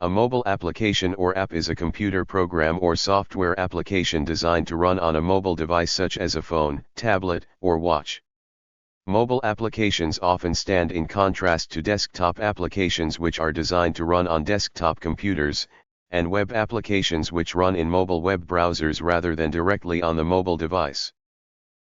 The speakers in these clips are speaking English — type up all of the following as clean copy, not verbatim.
A mobile application or app is a computer program or software application designed to run on a mobile device such as a phone, tablet, or watch. Mobile applications often stand in contrast to desktop applications which are designed to run on desktop computers, and web applications which run in mobile web browsers rather than directly on the mobile device.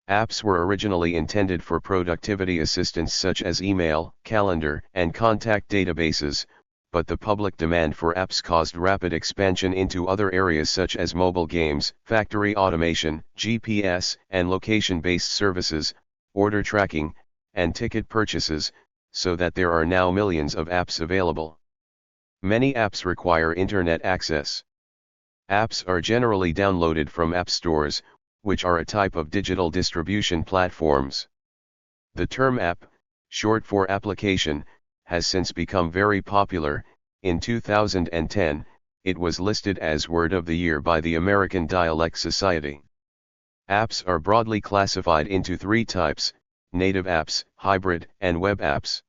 Apps were originally intended for productivity assistance such as email, calendar, and contact databases, but the public demand for apps caused rapid expansion into other areas such as mobile games, factory automation, GPS, and location-based services, order tracking, and ticket purchases, so that there are now millions of apps available. Many apps require internet access. Apps are generally downloaded from app stores, which are a type of digital distribution platforms. The term app, short for application, has since become very popular. In 2010, it was listed as Word of the Year by the American Dialect Society. Apps are broadly classified into three types: native apps, hybrid, and web apps.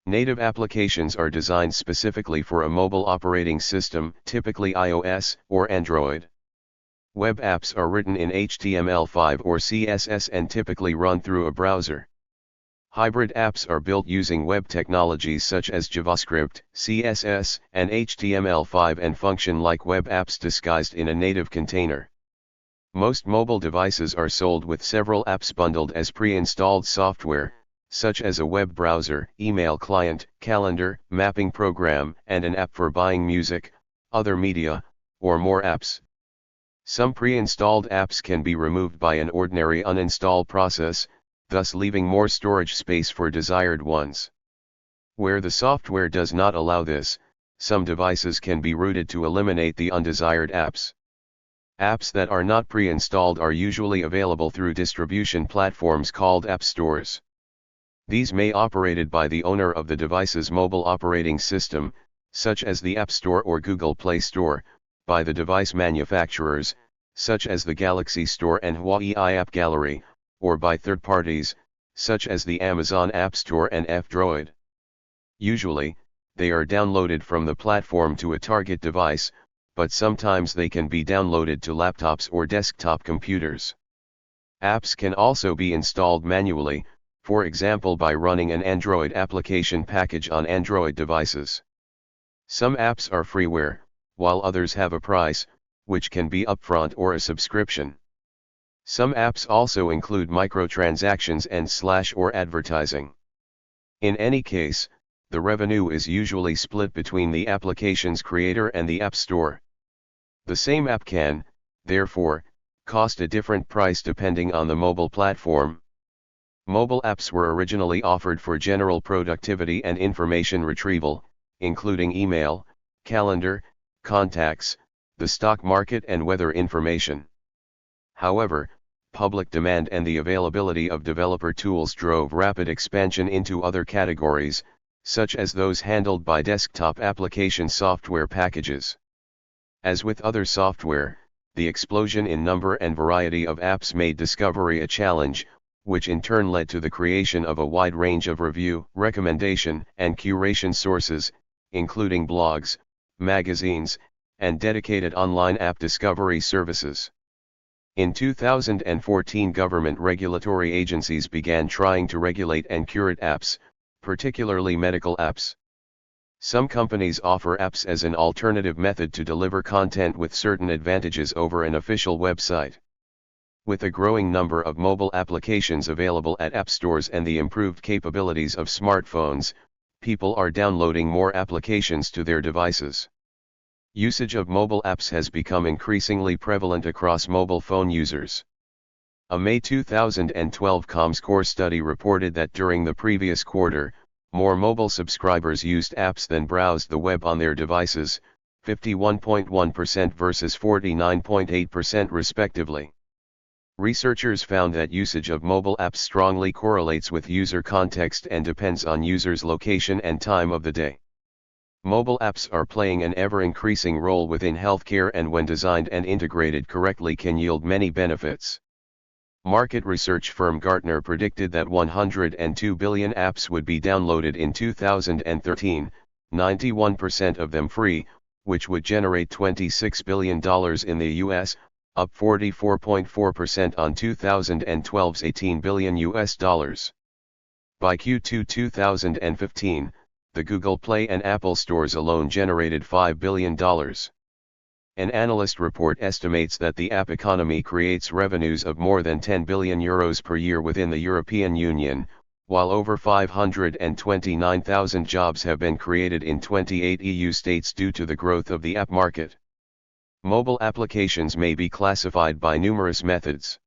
Native applications are designed specifically for a mobile operating system, typically iOS or Android. Web apps are written in HTML5 or CSS and typically run through a browser. Hybrid apps are built using web technologies such as JavaScript, CSS, and HTML5 and function like web apps disguised in a native container. Most mobile devices are sold with several apps bundled as pre-installed software, such as a web browser, email client, calendar, mapping program, and an app for buying music, other media, or more apps. Some pre-installed apps can be removed by an ordinary uninstall process, thus leaving more storage space for desired ones. Where the software does not allow this, some devices can be rooted to eliminate the undesired apps. Apps that are not pre-installed are usually available through distribution platforms called app stores. These may be operated by the owner of the device's mobile operating system, such as the App Store or Google Play Store, by the device manufacturers, such as the Galaxy Store and Huawei App Gallery, or by third parties, such as the Amazon App Store and F-Droid. Usually, they are downloaded from the platform to a target device, but sometimes they can be downloaded to laptops or desktop computers. Apps can also be installed manually, for example by running an Android application package on Android devices. Some apps are freeware, while others have a price, which can be upfront or a subscription. Some apps also include microtransactions and or advertising. In any case, the revenue is usually split between the application's creator and the App Store. The same app can, therefore, cost a different price depending on the mobile platform. Mobile apps were originally offered for general productivity and information retrieval, including email, calendar, contacts, the stock market and weather information. However, public demand and the availability of developer tools drove rapid expansion into other categories, such as those handled by desktop application software packages. As with other software, the explosion in number and variety of apps made discovery a challenge, which in turn led to the creation of a wide range of review, recommendation, and curation sources, including blogs, magazines, and dedicated online app discovery services. In 2014, government regulatory agencies began trying to regulate and curate apps, particularly medical apps. Some companies offer apps as an alternative method to deliver content with certain advantages over an official website. With a growing number of mobile applications available at app stores and the improved capabilities of smartphones, people are downloading more applications to their devices. Usage of mobile apps has become increasingly prevalent across mobile phone users. A May 2012 Comscore study reported that during the previous quarter, more mobile subscribers used apps than browsed the web on their devices, 51.1% versus 49.8% respectively. Researchers found that usage of mobile apps strongly correlates with user context and depends on users' location and time of the day. Mobile apps are playing an ever-increasing role within healthcare and when designed and integrated correctly can yield many benefits. Market research firm Gartner predicted that 102 billion apps would be downloaded in 2013, 91% of them free, which would generate $26 billion in the US, up 44.4% on 2012's $18 billion US dollars. By Q2 2015, the Google Play and Apple stores alone generated $5 billion. An analyst report estimates that the app economy creates revenues of more than €10 billion per year within the European Union, while over 529,000 jobs have been created in 28 EU states due to the growth of the app market. Mobile applications may be classified by numerous methods.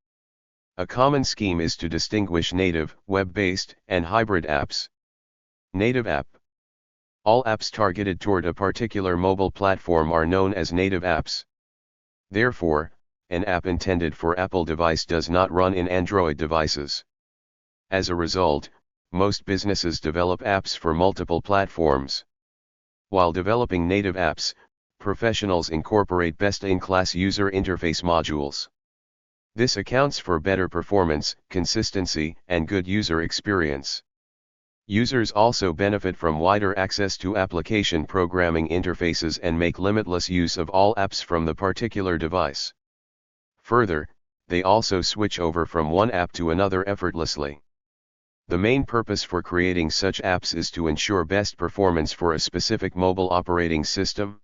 A common scheme is to distinguish native, web-based, and hybrid apps. Native app. All apps targeted toward a particular mobile platform are known as native apps. Therefore, an app intended for Apple device does not run in Android devices. As a result, most businesses develop apps for multiple platforms. While developing native apps, professionals incorporate best-in-class user interface modules. This accounts for better performance, consistency, and good user experience. Users also benefit from wider access to application programming interfaces and make limitless use of all apps from the particular device. Further, they also switch over from one app to another effortlessly. The main purpose for creating such apps is to ensure best performance for a specific mobile operating system.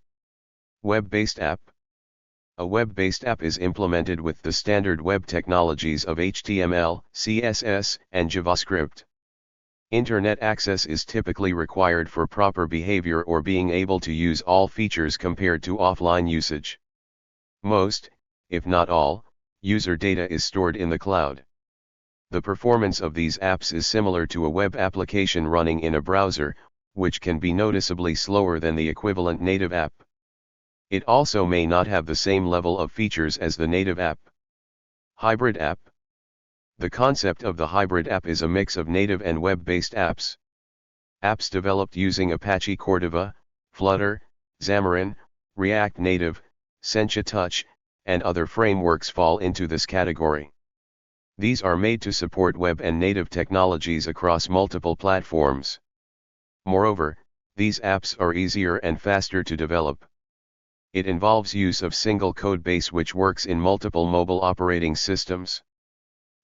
Web-based app. A web-based app is implemented with the standard web technologies of HTML, CSS, and JavaScript. Internet access is typically required for proper behavior or being able to use all features compared to offline usage. Most, if not all, user data is stored in the cloud. The performance of these apps is similar to a web application running in a browser, which can be noticeably slower than the equivalent native app. It also may not have the same level of features as the native app. Hybrid app. The concept of the hybrid app is a mix of native and web-based apps. Apps developed using Apache Cordova, Flutter, Xamarin, React Native, Sencha Touch, and other frameworks fall into this category. These are made to support web and native technologies across multiple platforms. Moreover, these apps are easier and faster to develop. It involves use of single code base which works in multiple mobile operating systems.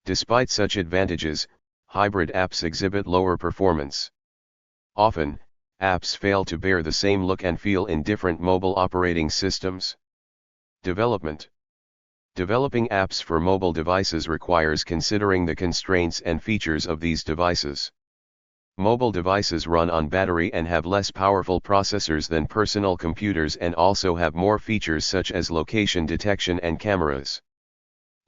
Despite such advantages, hybrid apps exhibit lower performance. Often, apps fail to bear the same look and feel in different mobile operating systems. Development. Developing apps for mobile devices requires considering the constraints and features of these devices. Mobile devices run on battery and have less powerful processors than personal computers and also have more features such as location detection and cameras.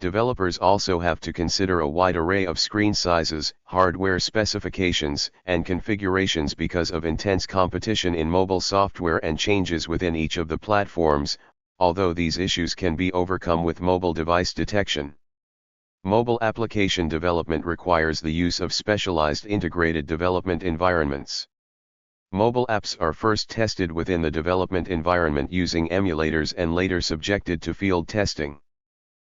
Developers also have to consider a wide array of screen sizes, hardware specifications, and configurations because of intense competition in mobile software and changes within each of the platforms, although these issues can be overcome with mobile device detection. Mobile application development requires the use of specialized integrated development environments. Mobile apps are first tested within the development environment using emulators and later subjected to field testing.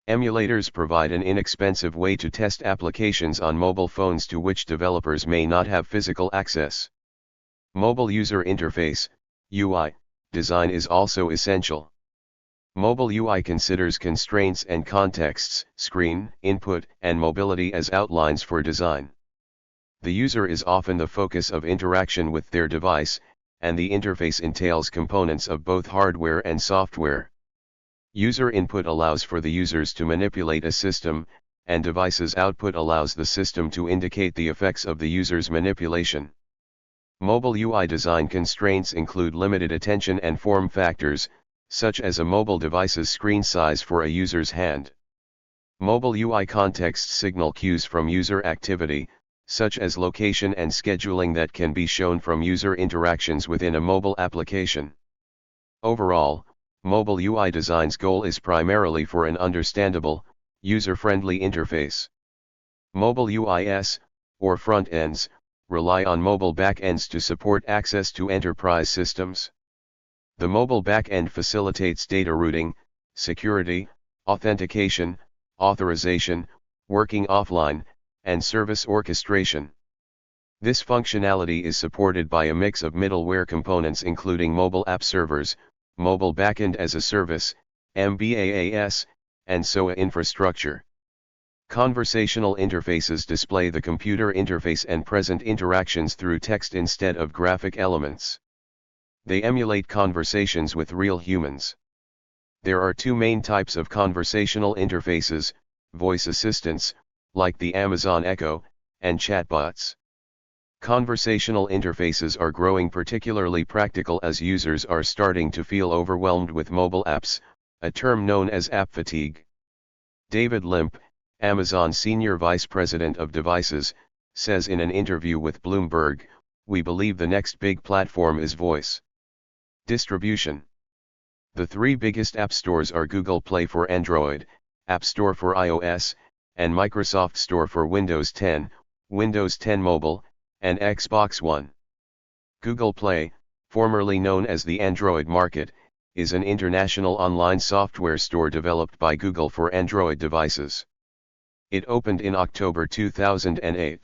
Emulators provide an inexpensive way to test applications on mobile phones to which developers may not have physical access. Mobile user interface, UI, design is also essential. Mobile UI considers constraints and contexts, screen, input, and mobility as outlines for design. The user is often the focus of interaction with their device, and the interface entails components of both hardware and software. User input allows for the users to manipulate a system, and device's output allows the system to indicate the effects of the user's manipulation. Mobile UI design constraints include limited attention and form factors, such as a mobile device's screen size for a user's hand. Mobile UI contexts signal cues from user activity, such as location and scheduling that can be shown from user interactions within a mobile application. Overall, mobile UI design's goal is primarily for an understandable, user-friendly interface. Mobile UIs, or front ends, rely on mobile backends to support access to enterprise systems. The mobile backend facilitates data routing, security, authentication, authorization, working offline, and service orchestration. This functionality is supported by a mix of middleware components including mobile app servers, Mobile Backend as a Service, MBaaS, and SOA infrastructure. Conversational interfaces display the computer interface and present interactions through text instead of graphic elements. They emulate conversations with real humans. There are two main types of conversational interfaces: voice assistants, like the Amazon Echo, and chatbots. Conversational interfaces are growing particularly practical as users are starting to feel overwhelmed with mobile apps, a term known as app fatigue. David Limp, Amazon Senior Vice President of Devices, says in an interview with Bloomberg, "We believe the next big platform is voice distribution." The three biggest app stores are Google Play for Android, App Store for iOS, and Microsoft Store for Windows 10, Windows 10 Mobile, and Xbox One. Google Play, formerly known as the Android market, is an international online software store developed by Google for Android devices. It opened in October 2008.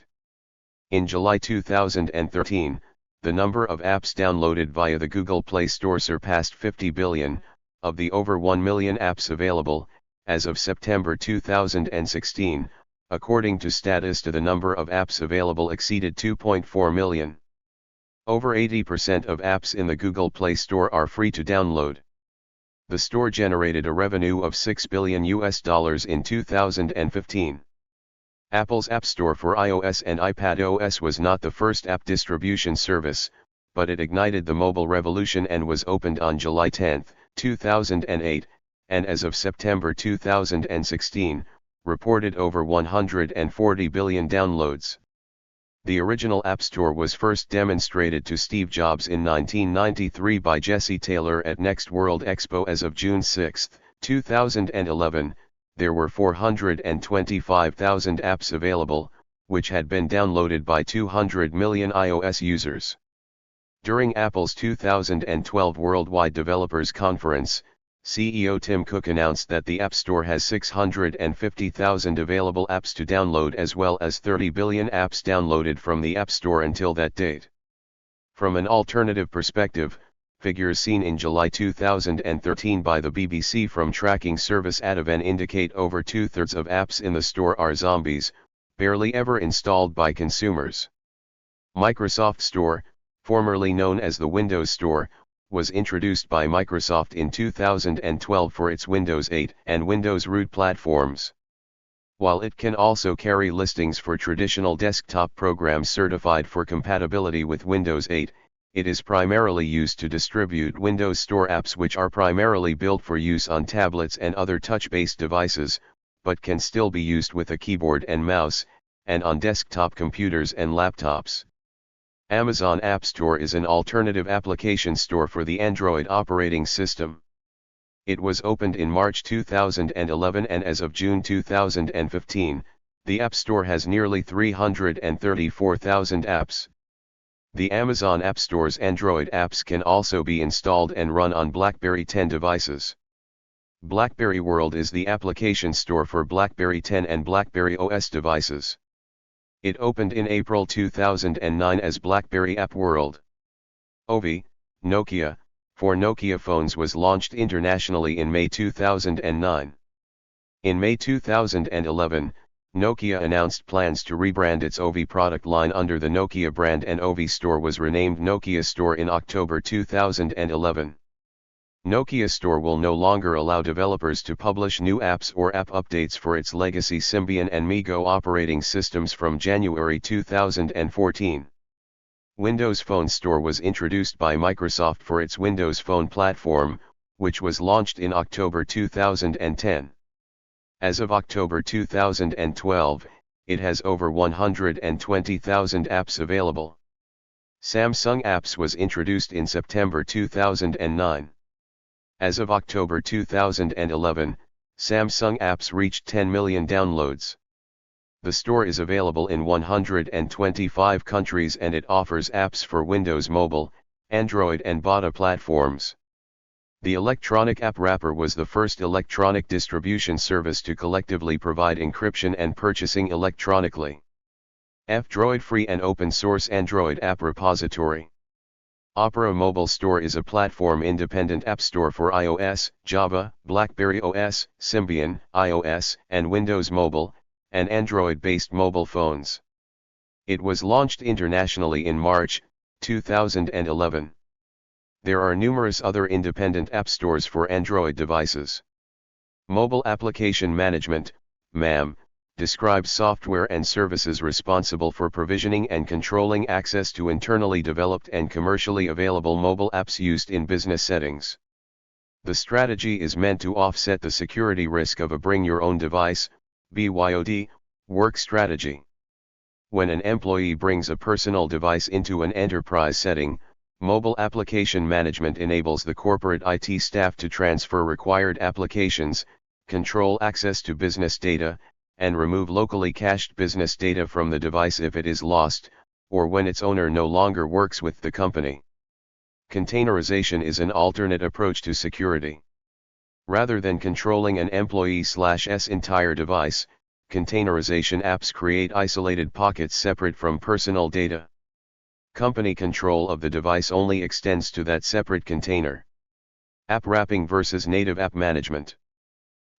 In July 2013, the number of apps downloaded via the Google Play Store surpassed 50 billion, of the over 1 million apps available. As of September 2016, according to Statista, the number of apps available exceeded 2.4 million. Over 80% of apps in the Google Play Store are free to download. The store generated a revenue of $6 billion in 2015. Apple's App Store for iOS and iPadOS was not the first app distribution service, but it ignited the mobile revolution and was opened on July 10, 2008, and as of September 2016, reported over 140 billion downloads. The original App Store was first demonstrated to Steve Jobs in 1993 by Jesse Taylor at Next World Expo. As of June 6, 2011, there were 425,000 apps available, which had been downloaded by 200 million iOS users. During Apple's 2012 Worldwide Developers Conference, CEO Tim Cook announced that the App Store has 650,000 available apps to download, as well as 30 billion apps downloaded from the App Store until that date. From an alternative perspective, figures seen in July 2013 by the BBC from tracking service Adavan indicate over two-thirds of apps in the store are zombies, barely ever installed by consumers. Microsoft Store, formerly known as the Windows Store, was introduced by Microsoft in 2012 for its Windows 8 and Windows Root platforms. While it can also carry listings for traditional desktop programs certified for compatibility with Windows 8, it is primarily used to distribute Windows Store apps which are primarily built for use on tablets and other touch-based devices, but can still be used with a keyboard and mouse, and on desktop computers and laptops. Amazon App Store is an alternative application store for the Android operating system. It was opened in March 2011 and as of June 2015, the App Store has nearly 334,000 apps. The Amazon App Store's Android apps can also be installed and run on BlackBerry 10 devices. BlackBerry World is the application store for BlackBerry 10 and BlackBerry OS devices. It opened in April 2009 as BlackBerry App World. Ovi, Nokia, for Nokia phones was launched internationally in May 2009. In May 2011, Nokia announced plans to rebrand its Ovi product line under the Nokia brand, and Ovi Store was renamed Nokia Store in October 2011. Nokia Store will no longer allow developers to publish new apps or app updates for its legacy Symbian and MeeGo operating systems from January 2014. Windows Phone Store was introduced by Microsoft for its Windows Phone platform, which was launched in October 2010. As of October 2012, it has over 120,000 apps available. Samsung Apps was introduced in September 2009. As of October 2011, Samsung Apps reached 10 million downloads. The store is available in 125 countries and it offers apps for Windows Mobile, Android and Bata platforms. The Electronic App Wrapper was the first electronic distribution service to collectively provide encryption and purchasing electronically. F-Droid free and open source Android app repository. Opera Mobile Store is a platform-independent app store for iOS, Java, BlackBerry OS, Symbian, iOS, and Windows Mobile, and Android-based mobile phones. It was launched internationally in March 2011. There are numerous other independent app stores for Android devices. Mobile Application Management, MAM, describes software and services responsible for provisioning and controlling access to internally developed and commercially available mobile apps used in business settings. The strategy is meant to offset the security risk of a bring-your-own-device (BYOD) work strategy. When an employee brings a personal device into an enterprise setting, Mobile Application Management enables the corporate IT staff to transfer required applications, control access to business data, and remove locally cached business data from the device if it is lost, or when its owner no longer works with the company. Containerization is an alternate approach to security. Rather than controlling an employee's entire device, containerization apps create isolated pockets separate from personal data. Company control of the device only extends to that separate container. App wrapping versus native app management.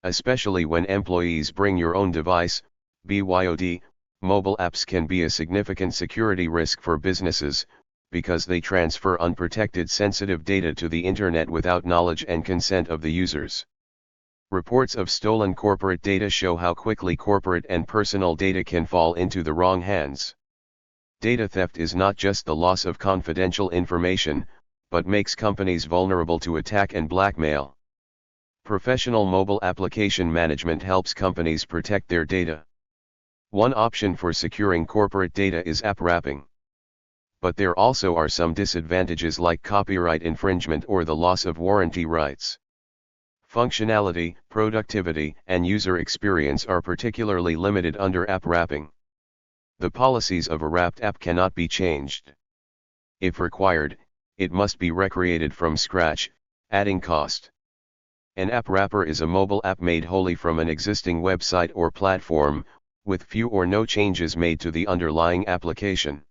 Especially when employees bring your own device, BYOD, mobile apps can be a significant security risk for businesses, because they transfer unprotected sensitive data to the internet without knowledge and consent of the users. Reports of stolen corporate data show how quickly corporate and personal data can fall into the wrong hands. Data theft is not just the loss of confidential information, but makes companies vulnerable to attack and blackmail. Professional mobile application management helps companies protect their data. One option for securing corporate data is app wrapping. But there also are some disadvantages like copyright infringement or the loss of warranty rights. Functionality, productivity, and user experience are particularly limited under app wrapping. The policies of a wrapped app cannot be changed. If required, it must be recreated from scratch, adding cost. An app wrapper is a mobile app made wholly from an existing website or platform, with few or no changes made to the underlying application.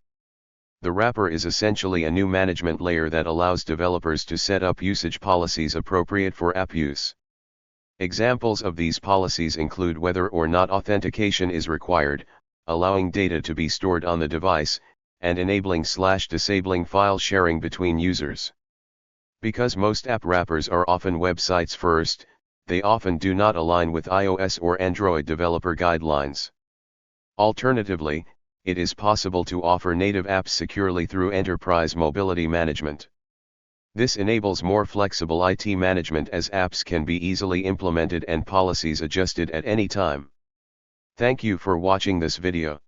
The wrapper is essentially a new management layer that allows developers to set up usage policies appropriate for app use. Examples of these policies include whether or not authentication is required, allowing data to be stored on the device, and enabling/disabling file sharing between users. Because most app wrappers are often websites first, they often do not align with iOS or Android developer guidelines. Alternatively, it is possible to offer native apps securely through enterprise mobility management. This enables more flexible IT management as apps can be easily implemented and policies adjusted at any time. Thank you for watching this video.